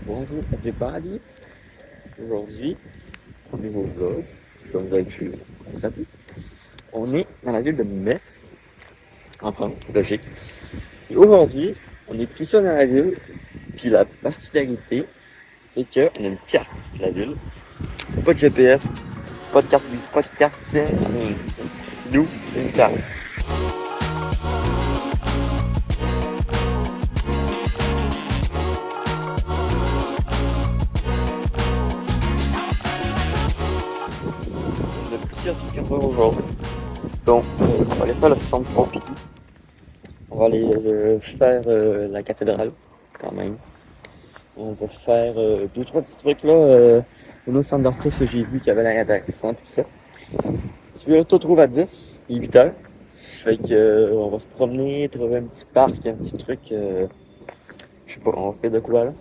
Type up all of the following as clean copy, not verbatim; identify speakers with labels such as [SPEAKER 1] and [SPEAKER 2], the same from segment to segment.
[SPEAKER 1] Bonjour everybody, aujourd'hui, nouveau vlog, comme vous avez pu constater, on est dans la ville de Metz, en France, logique. Et aujourd'hui, on est tout seul dans la ville, puis la particularité, c'est qu'on a une carte de la ville, pas de GPS, pas de carte, pas de carte SIM, nous, une carte. On a plusieurs trucs à faire aujourd'hui. Donc, on va aller faire le centre Pompidou. On va aller faire la cathédrale, quand même. On va faire 2-3 petits trucs là. Un autre centre d'artistes que j'ai vu qui avait l'air intéressant, tout ça. Celui-là, tout trouve à 10, il est 8 heures. Fait que on va se promener, trouver un petit parc, un petit truc. Je sais pas, on va faire de quoi là.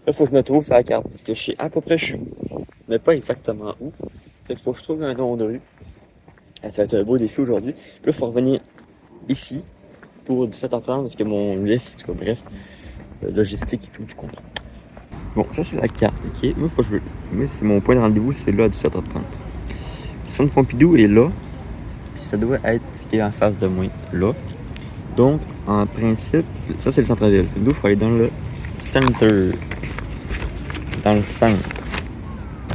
[SPEAKER 1] Là, faut que je me trouve sur la carte, parce que je sais à peu près je suis où, mais pas exactement où. Fait qu'il faut que je trouve un nom de rue. Ça va être un beau défi aujourd'hui. Puis là, il faut revenir ici pour 17h30 parce que mon lift, en tout cas, bref, logistique et tout, tu comprends. Bon, ça c'est la carte, ok? Moi, c'est mon point de rendez-vous, c'est là à 17h30. Le centre Pompidou est là, puis ça doit être ce qui est en face de moi, là. Donc, en principe, ça c'est le centre-ville. Donc, il faut aller dans le center. Dans le centre.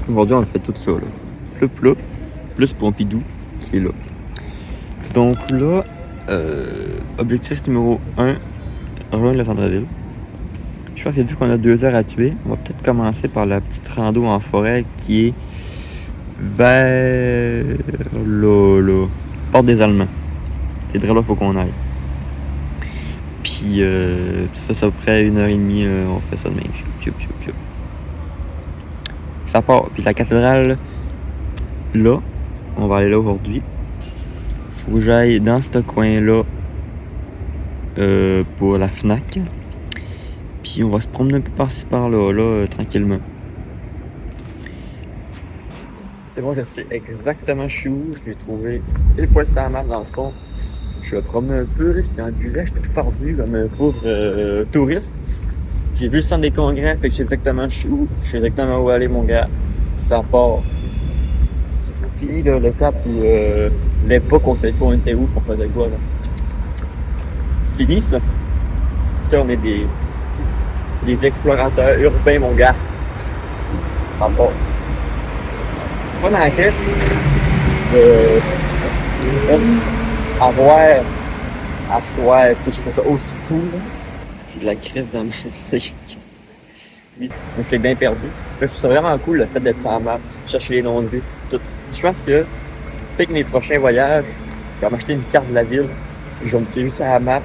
[SPEAKER 1] Aujourd'hui, on fait tout ça, là. Flop là, plus Pompidou qui est là. Donc là, objectif numéro 1, rejoindre le centre-ville. Je pense que vu qu'on a 2 heures à tuer, on va peut-être commencer par la petite rando en forêt qui est vers là. Porte des Allemands. C'est là, faut qu'on aille. Puis ça, c'est à peu près 1h30, on fait ça de même. Choup. Ça part. Puis la cathédrale, là, on va aller là aujourd'hui. Faut que j'aille dans ce coin-là pour la FNAC. Puis on va se promener un peu par-ci par-là, tranquillement. C'est bon, je sais exactement je suis où. Je l'ai trouvé pile poil sur la map dans le fond. Je me promène un peu, j'étais en bulle, j'étais tout perdu comme un pauvre touriste. J'ai vu le centre des congrès, fait que je sais exactement je suis où. Je sais exactement où aller, mon gars. Ça part. C'est fini là, l'étape où l'époque on savait pas on était où, qu'on faisait quoi là. Fini ça. Parce qu'on est des explorateurs urbains, mon gars. Ça part. Pas dans la caisse avoir à soir si je fais ça aussi cool. C'est de la crise dans ma vie. Oui, je me suis bien perdu. Je trouve ça vraiment cool le fait d'être sans map, chercher les noms de rue, tout. Je pense que peut-être mes prochains voyages, je vais m'acheter une carte de la ville, puis je vais me fier juste à la map,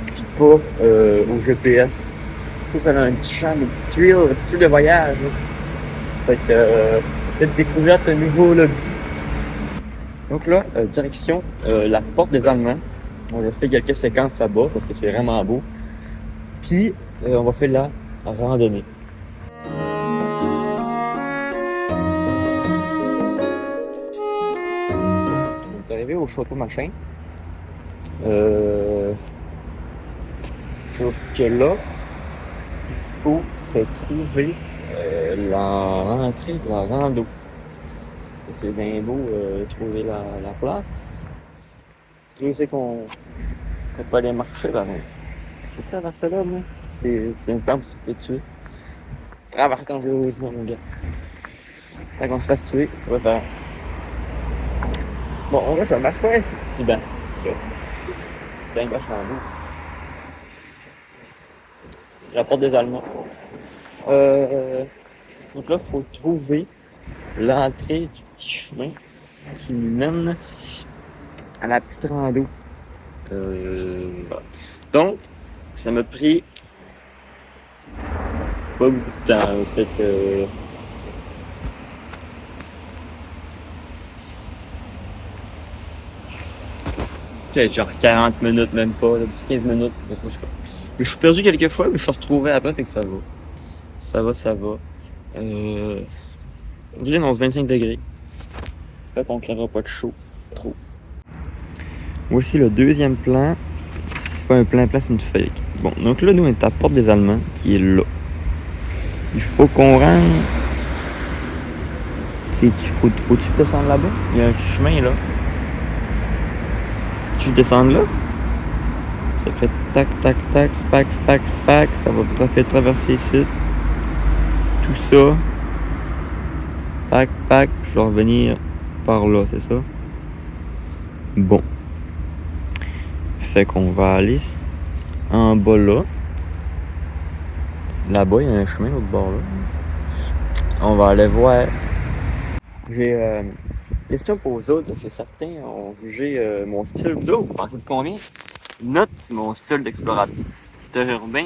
[SPEAKER 1] puis pas au GPS. Je trouve ça dans un petit champ, une petite tuile de voyage. Là. Fait que peut-être découvrir un nouveau lobby. Donc là, direction la porte des Allemands. On a fait quelques séquences là-bas parce que c'est vraiment beau. Puis on va faire la randonnée. On est arrivé au château machin. Sauf que là, il faut se trouver l'entrée de la rando. C'est bien beau trouver la place. Je sais qu'on peut aller marcher là. Putain, vers ça là, moi. C'est un plan pour se faire tuer. Traverse dangereusement, mon gars. Tant qu'on se fasse tuer, on va faire. Bon, on va se m'asseoir sur ce petit banc. C'est bien gauche en nous. La porte des Allemands. Donc là, il faut trouver l'entrée du petit chemin qui nous mène à la petite rando. Voilà. Donc, ça m'a pris pas beaucoup de temps, peut-être genre 40 minutes, même pas, 10-15 minutes. Mais je suis perdu quelques fois, mais je suis retrouvé après, fait que ça va. Ça va. Aujourd'hui, on est 25 degrés. J'espère qu'on ne crèvera pas de chaud. Trop. Voici le deuxième plan. C'est pas un plan, c'est une feuille. Bon, donc là, nous, on est à la porte des Allemands, qui est là. Il faut qu'on rentre. Faut-tu descendre là-bas? Il y a un chemin là. Tu descends là? Ça fait tac, tac, tac, spac, spac, spac. Ça va faire traverser ici. Tout ça. Pac, pac. Puis je vais revenir par là, c'est ça? Bon. Fait qu'on va aller en bas là. Là-bas, il y a un chemin l'autre bord là. On va aller voir. J'ai une question pour vous autres, parce que certains ont jugé mon style. Vous autres, vous pensez de combien? Note mon style d'explorateur urbain.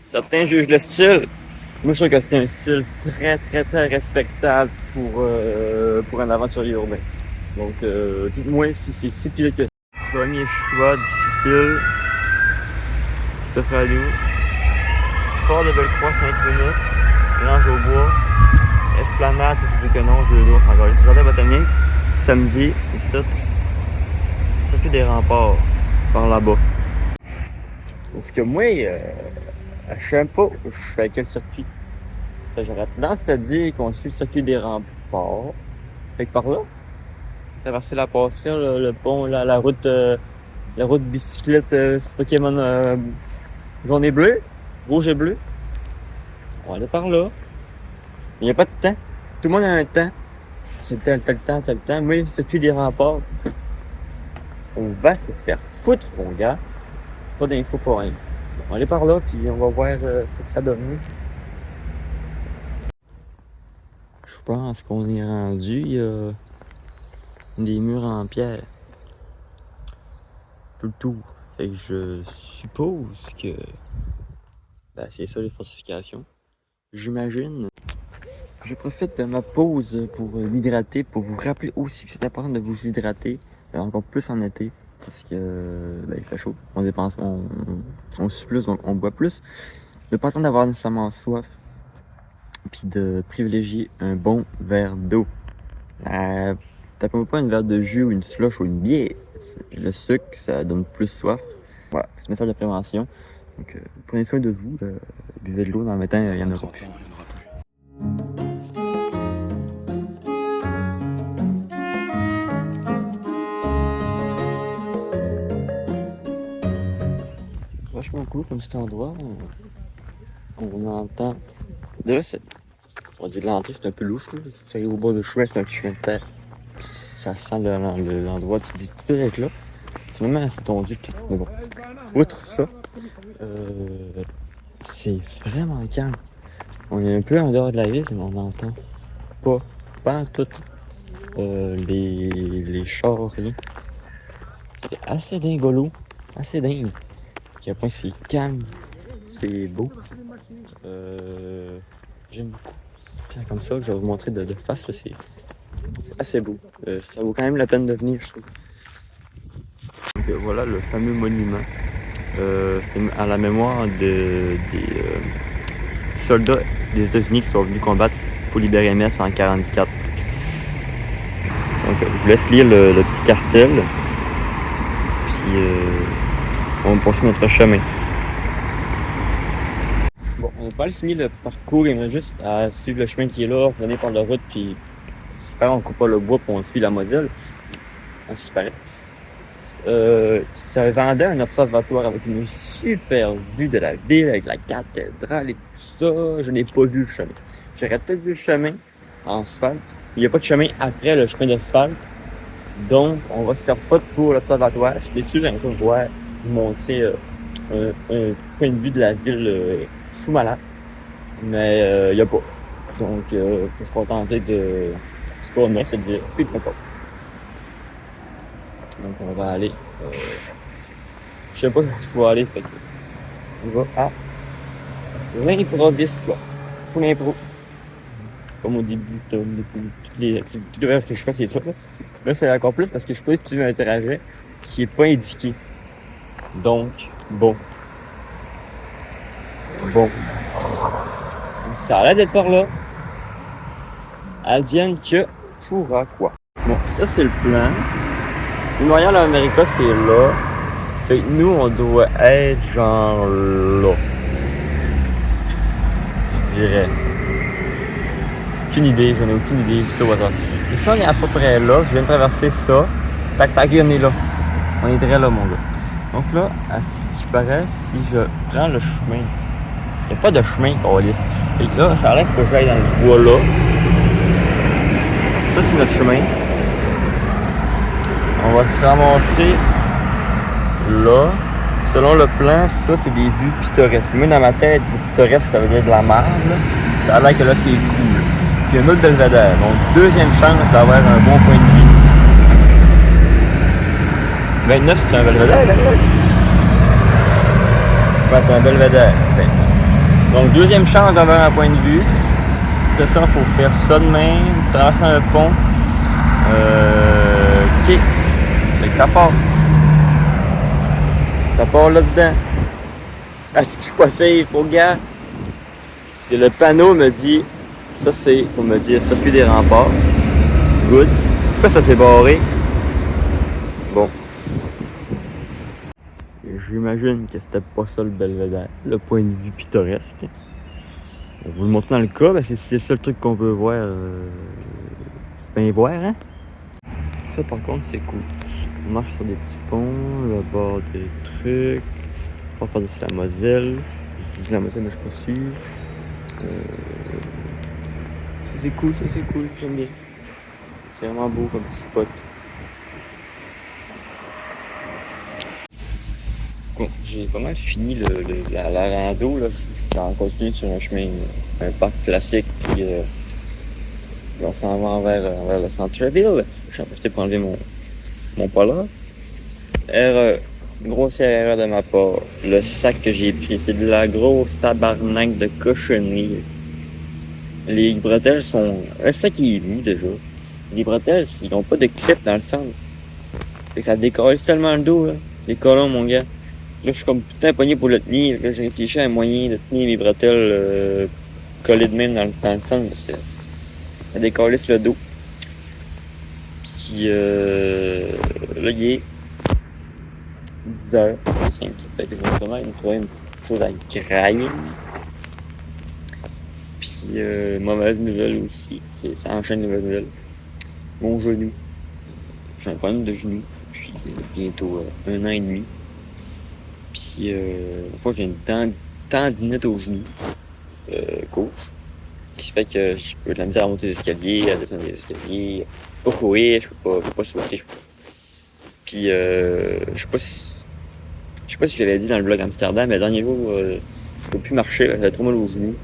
[SPEAKER 1] Certains jugent le style. Moi, je trouve que c'est un style très, très, très respectable pour un aventurier urbain. Donc, dites-moi si c'est si pire que ça. Premier choix difficile. Sofralou. Fort de Bellecroix, 5 minutes. Grange au bois. Esplanade, c'est que non, jeu d'ours encore. Jardin botanique. Samedi, ici. Circuit des remparts. Par là-bas. Sauf que moi, je sais pas, je fais quel circuit. J'aurais tendance à dire qu'on suit le circuit des remparts. Fait que par là, traverser la passerelle, le pont, la route bicyclette Pokémon jaune et bleu, rouge et bleu. On va aller par là. Il n'y a pas de temps. Tout le monde a un temps. C'est t'as le temps. Mais le circuit des remparts, on va se faire foutre, mon gars. Pas d'infos pour rien. On va aller par là, puis on va voir ce que ça donne. Je pense qu'on est rendu, il y a des murs en pierre. Tout le tour. Fait que je suppose que c'est ça les fortifications. J'imagine. Je profite de ma pause pour m'hydrater, pour vous rappeler aussi que c'est important de vous hydrater, encore plus en été, parce que il fait chaud. On dépense, on suce plus, donc on boit plus. Ne pas attendre d'avoir nécessairement soif, puis de privilégier un bon verre d'eau. Tapez pas une verre de jus ou une slush ou une bière. Le sucre, ça donne plus soif. Voilà, c'est un message de prévention. Donc, prenez soin de vous. Buvez de l'eau dans le matin, il y en aura plus. Vachement cool comme cet endroit. On entend. Là, on va dire l'entrée, c'est un peu louche. Ça y est au bord de chemin, c'est un petit chemin de terre. Ça sent l'endroit, tu dis tout être là. C'est même assez tendu. Mais bon. Outre ça, c'est vraiment calme. On est un peu en dehors de la ville, mais on n'entend pas tout les chars, rien. C'est assez dingolo, assez dingue. À quel point c'est calme, c'est beau. J'aime beaucoup. Puis comme ça, je vais vous montrer de face, là, c'est assez beau. Ça vaut quand même la peine de venir, je trouve. Donc voilà le fameux monument. C'était à la mémoire des soldats des États-Unis qui sont venus combattre pour libérer Metz en 1944. Donc je vous laisse lire le petit cartel. Puis on poursuit notre chemin. Bon, on n'a pas fini le parcours, il me reste juste à suivre le chemin qui est là, revenir par la route, puis faire on coupe pas le bois, puis on suit la Moselle, en ce qui paraît. Ça vendait un observatoire avec une super vue de la ville, avec la cathédrale et tout ça. Je n'ai pas vu le chemin. J'aurais peut-être vu le chemin en asphalte. Il n'y a pas de chemin après le chemin d'asphalte. Donc, on va se faire faute pour l'observatoire. Je suis déçu, j'aimerais pouvoir vous montrer un point de vue de la ville sous malade. Mais il n'y a pas. Donc, il faut se contenter de ce qu'on a, c'est-à-dire, c'est trop pas. Donc on va aller. Je sais pas où il faut aller, fait que on va à l'improviste, quoi. Faut l'impro. Comme au début de toutes les activités que je fais, c'est ça. Là, c'est encore plus parce que je peux utiliser un trajet qui est pas indiqué. Donc, bon. Bon, ça a l'air d'être par là. Advienne que pourra quoi. Bon, ça c'est le plan. Le Montréal à America, c'est là. Fait que nous, on doit être genre là. Je dirais. Aucune idée, j'en ai aucune idée. Je sais pas. Et ça, on est à peu près là. Je viens de traverser ça. Tac, tac, on est là. On est très là, mon gars. Donc là, à ce qui paraît, si je prends le chemin, il n'y a pas de chemin, câlisse. Et là, ça a l'air qu'il faut que j'aille dans le bois là. Ça, c'est notre chemin. On va se ramasser là. Selon le plan, ça, c'est des vues pittoresques. Moi, dans ma tête, pittoresque, ça veut dire de la merde. Ça a l'air que là, c'est cool. Puis il y a un autre belvédère. Donc, deuxième chance d'avoir un bon point de vue. 29, c'est un belvédère, là? Ouais, c'est un belvédère. Donc, deuxième chance d'avoir un point de vue. De ça, il faut faire ça de même, traverser un pont. OK. Fait que ça part. Ça part là-dedans. Est-ce que je suis pas safe, mon gars? Si le panneau me dit, ça c'est, pour me dire, circuit des remparts. Good. Pourquoi ça s'est barré? Bon. J'imagine que c'était pas ça le belvédère, le point de vue pittoresque. On va vous le montrer dans le cas, parce que c'est le seul truc qu'on peut voir. C'est bien voir, hein? Ça par contre c'est cool. On marche sur des petits ponts, le bord des trucs. On passe par-dessus la Moselle. Je dis la Moselle, mais je suis pas sûr. Ça c'est cool, j'aime bien. C'est vraiment beau comme petit spot. Bon, j'ai pas mal fini la rando. Là. Je vais en continuer sur un chemin, un parc classique. Puis on s'en va vers le centre-ville. J'en profite pour enlever mon polar. Erreur. Grosse erreur de ma part. Le sac que j'ai pris, c'est de la grosse tabarnak de cochonnerie. Les bretelles sont... Un sac qui est mou déjà. Les bretelles, ils n'ont pas de clip dans le centre. Fait que ça décolle tellement le dos, là. C'est collant, mon gars. Là, je suis comme putain pogné pour le tenir. Là, j'ai réfléchi à un moyen de tenir mes bretelles collées de même dans le centre. Parce que ça décollisse le dos. Puis là, il est 10h05. Fait que je vais vraiment trouver une petite chose à grailler. Puis mauvaise nouvelle aussi. Ça enchaîne les mauvaises nouvelles. Mon genou. J'ai un problème de genou depuis bientôt 1 an et demi. Puis une fois j'ai une tendinite au genou gauche. Qui fait que je peux de la misère à monter les escaliers, à descendre les escaliers. Pas courir, je peux pas sauter. Puis je sais pas si je l'avais dit dans le vlog Amsterdam, mais le dernier jour, je peux plus marcher, j'avais trop mal au genou.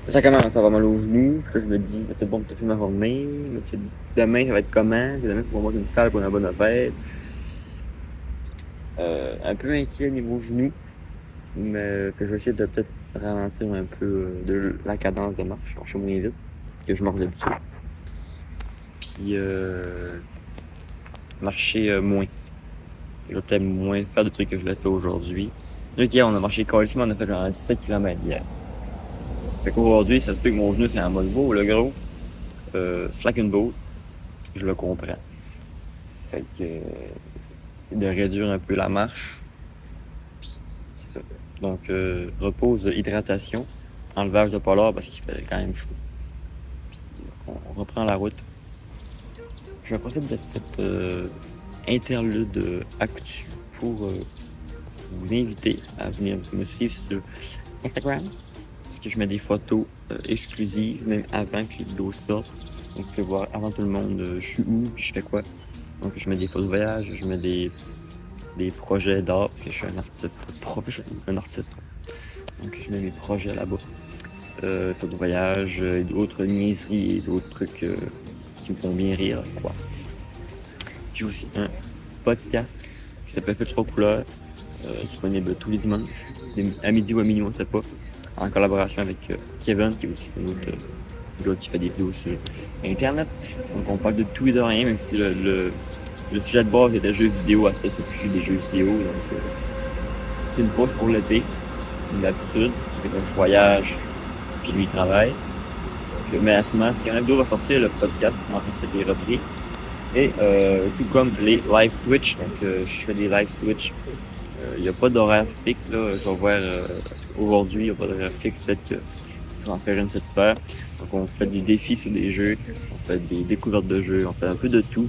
[SPEAKER 1] Ça commence à avoir mal au genou, là je me dis, c'est bon, t'as fait ma journée, demain ça va être comment? Demain il faut avoir une salle pour une bonne fête. Un peu inquiet au niveau genou, mais je vais essayer de peut-être ralentir un peu de la cadence de marche, marcher moins vite, que je marche d'habitude. Puis marcher moins. Je vais peut-être moins faire de trucs que je l'ai fait aujourd'hui. Là, hier, on a marché carrément, on a fait genre 17 km hier. Fait qu'aujourd'hui, ça se peut que mon genou c'est en mode beau, le gros. Slack and boat, je le comprends. Fait que c'est de réduire un peu la marche. Puis, c'est ça. Donc, repose, hydratation, enlevage de polar parce qu'il fait quand même chaud. Puis, on reprend la route. Je profite de cette interlude actu pour vous inviter à venir me suivre sur Instagram. Parce que je mets des photos exclusives, même avant que les vidéos sortent. Donc, vous pouvez voir avant tout le monde je suis où, puis je fais quoi. Donc, je mets des photos de voyage, je mets des projets d'art, parce que je suis un artiste un artiste. Donc, je mets mes projets là-bas. Photos de voyage, d'autres niaiseries et d'autres trucs qui me font bien rire, quoi. J'ai aussi un podcast qui s'appelle Fait 3 couleurs, disponible tous les dimanches, à midi ou à minuit, on ne sait pas, en collaboration avec Kevin, qui est aussi un autre gars qui fait des vidéos sur Internet. Donc on parle de tout et de rien, même si le sujet de base est des jeux vidéo, à ce c'est plus des jeux vidéo. Donc c'est une pause pour l'été, comme d'habitude. je voyage, puis lui il travaille. Mais à ce moment, ce qu'un va sortir le podcast, en fait c'était repris. Et tout comme les live Twitch, donc je fais des live Twitch. Il n'y a pas d'horaire fixe, là. Je vais voir aujourd'hui, il n'y a pas d'horaire fixe, peut-être que je vais en faire une cette sphère. Donc on fait des défis sur des jeux, on fait des découvertes de jeux, on fait un peu de tout.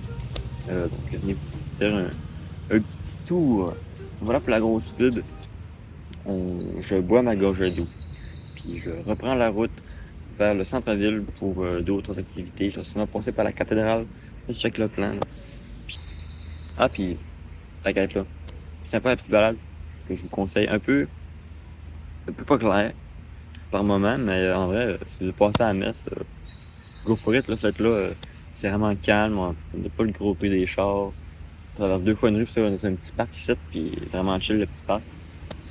[SPEAKER 1] Donc venez faire un petit tour. Voilà pour la grosse pub. Je bois ma gorge d'eau. Puis je reprends la route vers le centre-ville pour d'autres activités. Je vais sûrement passer par la cathédrale. Je check le plan. Puis t'inquiète là. C'est sympa la petite balade que je vous conseille un peu pas clair par moment, mais en vrai, si vous passez à la messe, go for it, là, cette là, c'est vraiment calme, on n'a pas le gros bruit des chars. On traverse 2 fois une rue, puis ça, on a un petit parc ici, puis vraiment chill le petit parc.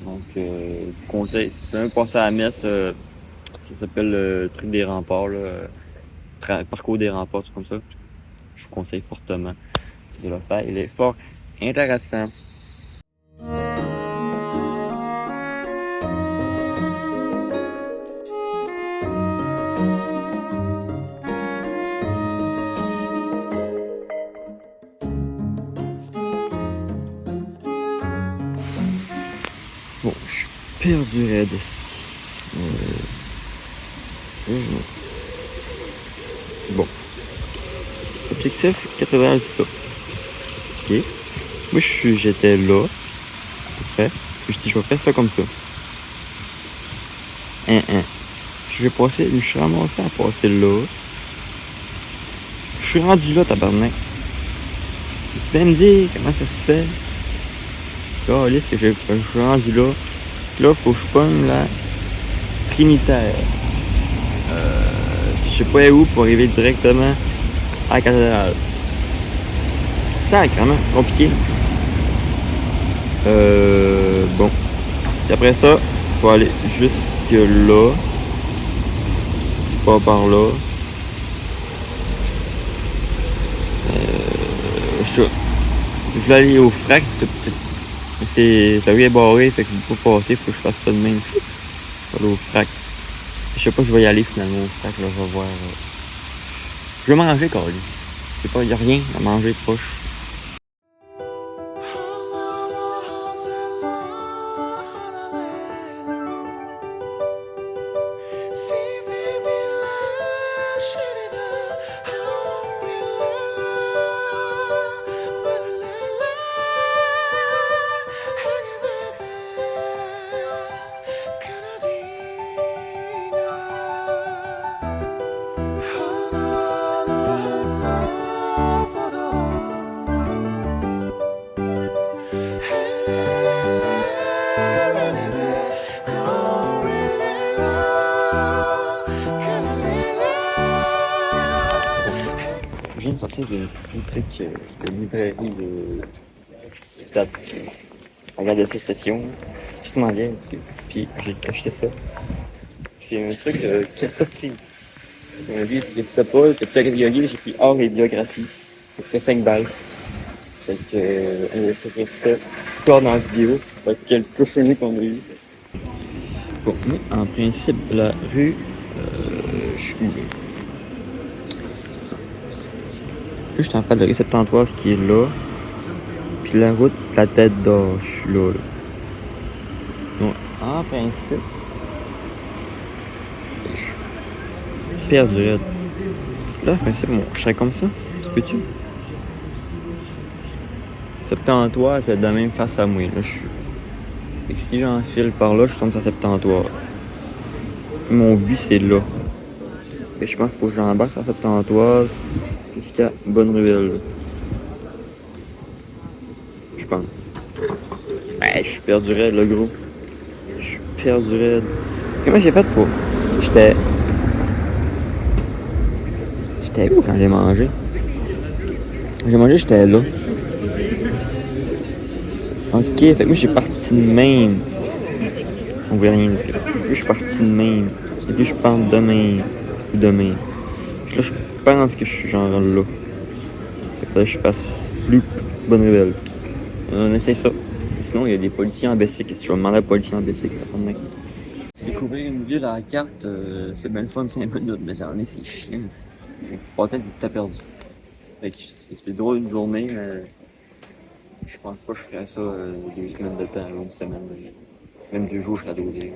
[SPEAKER 1] Donc, je vous conseille, si vous voulez passer à la messe, ça s'appelle le truc des remparts, là, parcours des remparts, tout comme ça. Je vous conseille fortement de le faire. Il est fort intéressant. Bon, je suis perdu raide. Bon. Objectif cathédrale, c'est ça. Ok. Moi, j'étais là. À peu près. Puis je dis, je vais faire ça comme ça. Je vais passer, je suis ramassé à passer là. Je suis rendu là, tabarnak. Tu peux me dire comment ça se fait? Calisse que je suis rendu là. Puis là, faut que je pogne la Trinitaire. Je sais pas où pour arriver directement à la cathédrale. Sacrément compliqué. Bon. Puis après ça, il faut aller jusque là. Pas par là. Je vais aller au frac. La rue est barrée, fait que je peux pas passer, faut que je fasse ça de même. Je vais aller au frac. Je sais pas si je vais y aller finalement au frac, là, je vais voir. Je vais manger, Carlis. Il y a rien à manger de poche. Je viens de sortir d'une boutique de librairie qui date à la Sécession. C'est justement bien. Puis j'ai acheté ça. C'est un truc qui est sorti. C'est un livre qui s'appelle, que Pierre Gabriel, j'ai pris art et biographie. Ça fait 5 balles. Fait que on va faire ça encore dans la vidéo. Avec quel cochonnerie qu'on a eu. Bon, mais en principe, la rue, je suis où là? Là, je suis en face de la rue Septentoise qui est là. Puis la route, la tête d'or, je suis là. Donc, en principe, je suis perdu. Là, en principe, bon, je serais comme ça. Tu peux-tu? Septentoise, c'est de la même face à moi. Là, je suis. Et si j'enfile par là, je tombe sur Septentoise. Mon but, c'est là. Et je pense qu'il faut que j'embarque sur Septentoise jusqu'à Bonne-Ruelle. Je pense. Ouais, je suis perdu raide, là, gros. Je suis perdu raide. Comment j'ai fait pour. J'étais où quand j'ai mangé? J'ai mangé, j'étais là. Ok, fait que moi, j'ai parti de même. On voit rien. Je suis parti de même. Et puis, je pars demain. Ou demain. Puis là, je pense que je suis genre là. Il faudrait que je fasse plus Bonne-Ruelle. On essaye ça. Sinon, il y a des policiers en bicycle. Je vais demander à un policier en bicycle. C'est cool. Découvrir une ville à la carte, c'est bien le fun 5 minutes, mais j'en ai, c'est chiant. C'est pas tête du temps perdu. Fait que c'est drôle une journée, mais je pense pas que je ferais ça 2 semaines de temps, ou une semaine. Même 2 jours, je serais dosé.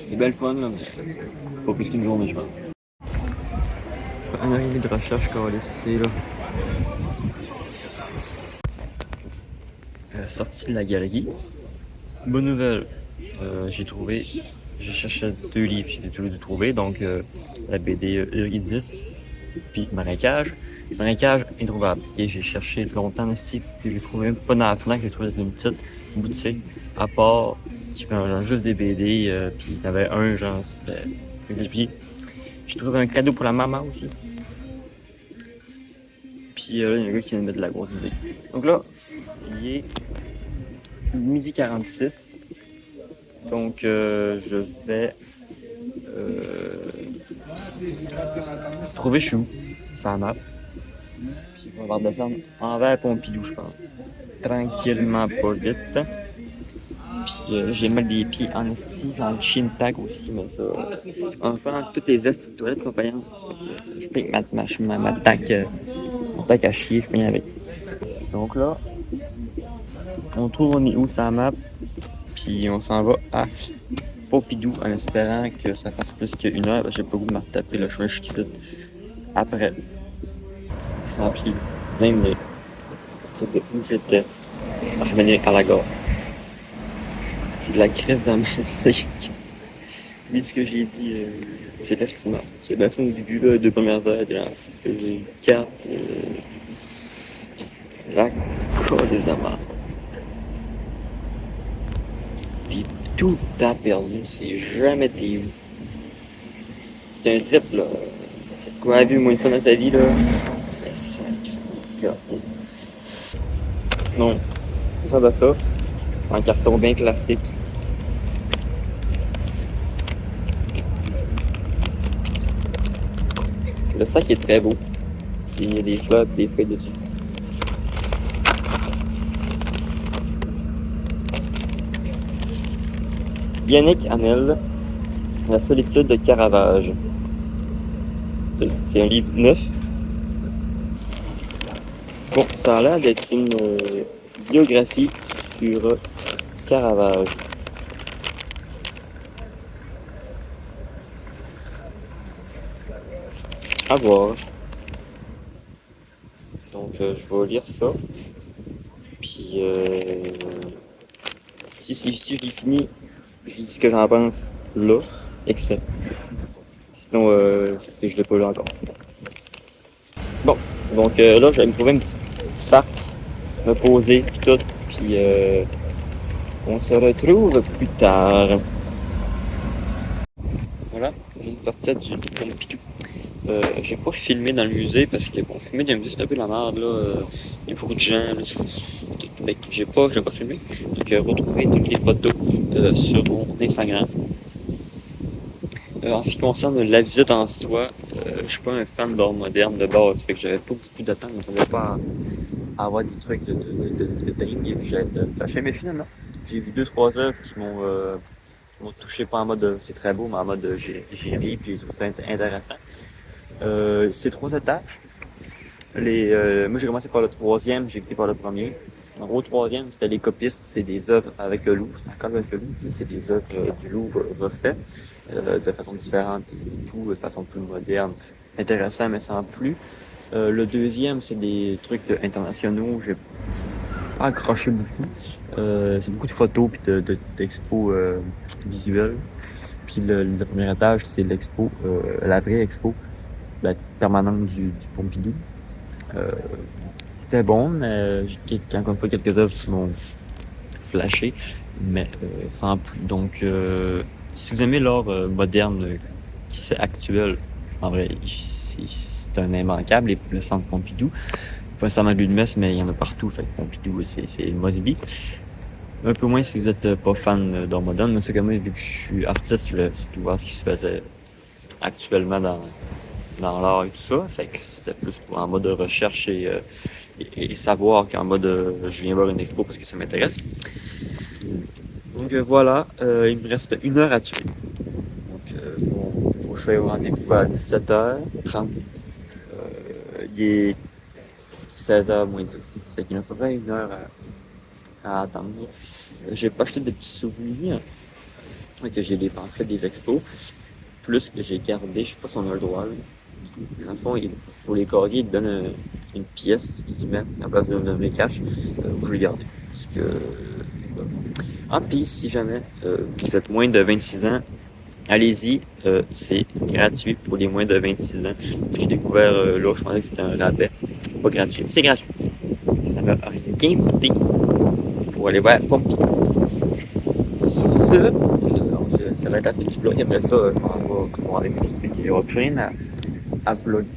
[SPEAKER 1] C'est bien le fun, là, mais pas plus qu'une journée, je pense. Un arrivée de recherche qu'on va laisser là. Sortie de la galerie. Bonne nouvelle, j'ai cherché 2 livres, j'ai tous les deux trouvé, donc la BD Eurydice puis Marécage. Marécage introuvable. Okay, j'ai cherché longtemps dans ce type, puis j'ai trouvé même pas dans la FNAC, j'ai trouvé dans une petite boutique, à part qui vendait juste des BD, puis il y en avait un genre, c'était. J'ai trouvé un cadeau pour la maman aussi. Puis là, il y a un gars qui vient de mettre de la grosse musique. Donc là, il est 12h46. Donc je vais trouver je suis où, ça map. Puis on va redescendre envers Pompidou, je pense. Tranquillement, pas vite. Puis j'ai mal des pieds en esti, en chin tag aussi, mais ça. Enfin, toutes les estis de toilettes sont payantes. Je paye ma tac à chier, je paye avec. Donc là, on trouve on est où ça map. Puis on s'en va à Pompidou en espérant que ça fasse plus qu'une heure. J'ai pas le goût de me retaper le chemin jusqu'ici. Après, ça a pris 20 minutes. C'est de où j'étais à revenir à la gare. C'est de la crise dans ma oui, ce que j'ai dit, c'est l'estimant. C'est la fin au début, là, 2 premières heures, j'ai eu 4, la colle des amants. Puis tout a perdu, c'est jamais t'es où. C'est un trip, là. C'est quoi a vu moins une fois dans sa vie, là. Mais ça, non, ça va ça. Un carton bien classique. Le sac est très beau. Il y a des fleurs et des feuilles dessus. Yannick Hamel, La solitude de Caravage. C'est un livre neuf. Bon, ça a l'air d'être une biographie sur Caravage. À voir. Donc, je vais lire ça. Puis, si je l'ai fini, je dis ce que j'en pense là, exprès. Sinon, parce que je l'ai pas lu encore. Bon, donc là, je vais me trouver un petit parc, me poser, puis tout. Puis, on se retrouve plus tard. Voilà, je viens de sortir du Pompidou. J'ai pas filmé dans le musée parce que bon, filmer dans le musée c'est un peu la merde là. Il y a beaucoup de gens, là, fait que j'ai pas filmé. Donc retrouvez toutes les photos sur mon Instagram. En ce qui concerne la visite en soi, je suis pas un fan d'art moderne de base, fait que j'avais pas beaucoup d'attentes, je m'attendais pas à avoir des trucs de dingue et puis j'allais être fâché, mais finalement, j'ai vu 2-3 œuvres qui m'ont touché, pas en mode c'est très beau, mais en mode j'ai ri puis j'ai trouvé ça intéressant. C'est 3 étages. Moi j'ai commencé par le troisième, j'ai fini par le premier. En gros, le troisième, c'était les copistes, c'est des œuvres avec le Louvre, c'est encore avec le Louvre, c'est des œuvres du Louvre refaites de façon différente et tout, de façon plus moderne, intéressant mais sans plus. Le deuxième, c'est des trucs internationaux, j'ai pas accroché beaucoup. C'est beaucoup de photos et d'expos visuelles. Puis le premier étage, c'est l'expo, la vraie expo, la permanente du Pompidou. C'était bon, mais encore une fois, quelques œuvres qui m'ont flashé, mais sans plus. Donc, si vous aimez l'art moderne, qui c'est actuel, en vrai, c'est un immanquable, le centre Pompidou. Pas nécessairement l'UDMS, mais il y en a partout. Fait que Pompidou, c'est Mosby. Un peu moins si vous êtes pas fan d'art moderne, mais c'est quand même, vu que je suis artiste, je voulais surtout voir ce qui se faisait actuellement dans l'art et tout ça. Fait que c'était plus en mode de recherche et savoir qu'en mode je viens voir une expo parce que ça m'intéresse. Donc voilà, il me reste 1 heure à tuer. Donc faut que je sois au rendez-vous à 17h30. Il est 16h moins 10. Fait qu'il me faudrait 1 heure à attendre. J'ai pas acheté de petits souvenirs. Que j'ai les pamphlets des expos. Plus que j'ai gardé, je sais pas si on a le droit. Là. Dans le fond, pour les casiers, ils te donnent une pièce que tu mets à la place de les cash. Où je l'ai gardé. Parce que. Ah, puis si jamais vous êtes moins de 26 ans, allez-y, c'est gratuit pour les moins de 26 ans. J'ai découvert là, je pensais que c'était un rabais. Pas gratuit, mais c'est gratuit. Ça m'a rien coûté pour aller voir Pompier. Sur ce, ça va être assez du vlog. Après ça, je m'en vais voir avec lui. Il n'y aura plus rien à vlogger.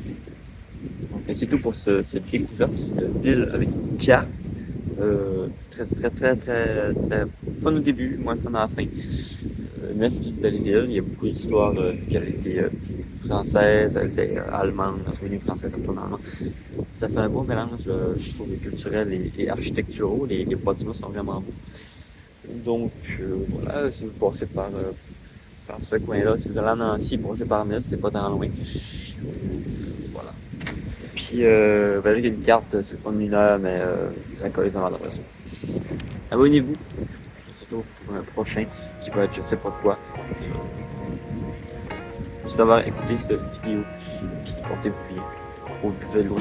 [SPEAKER 1] Donc c'est tout pour cette découverte de ville avec une carte. Très fun au début, moins fun à la fin. Mais c'est une belle ville. Il y a beaucoup d'histoires qui avaient été françaises, elle était allemande, elle est devenue française, elle tourne allemande. Ça fait un beau mélange, je trouve, culturel et architecturaux. Les bâtiments sont vraiment beaux. Donc voilà, si vous passez par ce coin-là, si vous allez à Nancy, passez par Metz, c'est pas tant loin. Voilà. Puis ben, j'ai une carte, c'est le fond de 1 heure, mais la colise en adresse. Abonnez-vous. On se retrouve pour un prochain qui va être je sais pas quoi. Merci d'avoir écouté cette vidéo. Puis portez-vous bien. Au buvez de l'eau.